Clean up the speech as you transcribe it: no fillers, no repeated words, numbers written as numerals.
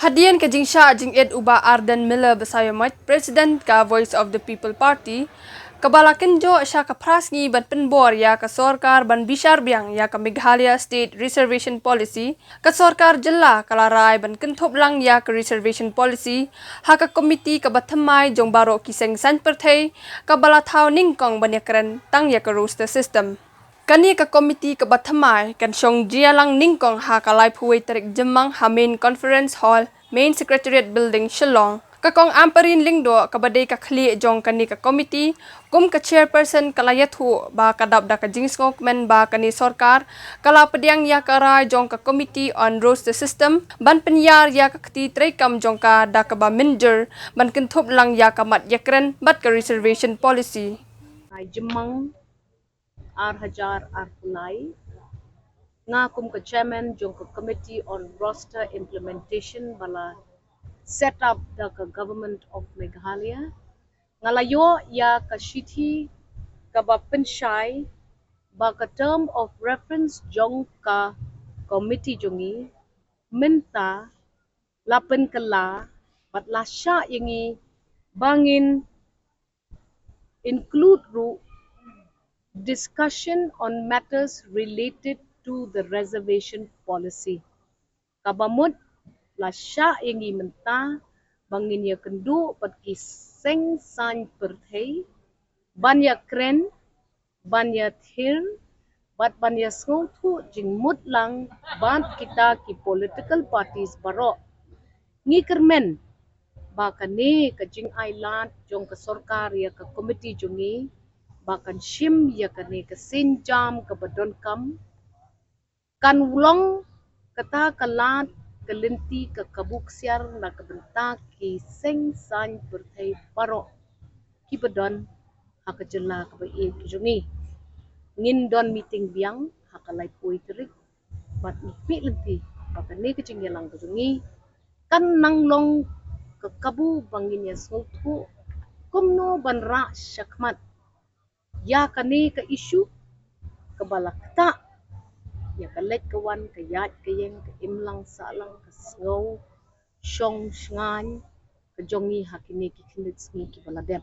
Hadian ka jing sya jing ed uba Arden Miller besayomat President ka Voice of the People Party kabalakan jo sya ka prasngi ban penbor ya ka sorkar ban bishar biang ya ka Meghalaya State Reservation Policy ka sorkar jela kalarai ban kenthop lang ya ka reservation policy ha ka komiti ka bathamai jong baro kiseng san perthai ka balathau ningkong ban yakren tang ya ka roster system. Kani ka komiti ka bathamai kan syong jialang ningkong ha ka live huway tarik jemang ha main conference hall main secretariat building Shillong. Kakong amparin lingdo ka baday ka khli jong kani ka komiti kum ka chairperson kalayat hu ba kadap da ka jingsngok men ba kani sorkar kala pediang ya karai jong ka committee on roster system ban penyar ya ka kti trekam jong ka da ka ba minder ban kentup lang ya ka mat yakren bat ka reservation policy. Jemang Hajar Punai ngakum ke chairman jong ke committee on roster implementation bala set up the government of Meghalaya ngalayo ya ka shithi ka ba pensyai ba ka term of reference jong ka committee jongi minta lapen kala bat lasya yangi bangin include ru discussion on matters related to the reservation policy. Kabamut lasya yang menta bangin ya kendu pat kiseng san perthei banya kren banya thir bat banya sngotu jing mutlang ban kita ki political parties baro ngi kermen bakan ni ka jing island jong ka sorkar ya ka committee jongi bakan shim ya kane ka sinjam ka badon kam kan ulong kata kalat kelenti ka kabuk siar na kabenta ki seng san berthai paro ki badon haka jela ka bae ki jongi ngin don meeting biang haka lai pui terik bat pi lenti bakan ni ka jing yalang ka jongi kan nang long ka kabu bangin ya sotu kumno banra syakmat ya kani ka isu kebalakta ya kalek kawan kayat kayeng ka imlang salang ka snow syong shngan ka jongi hakini ki kinit sngi ki baladem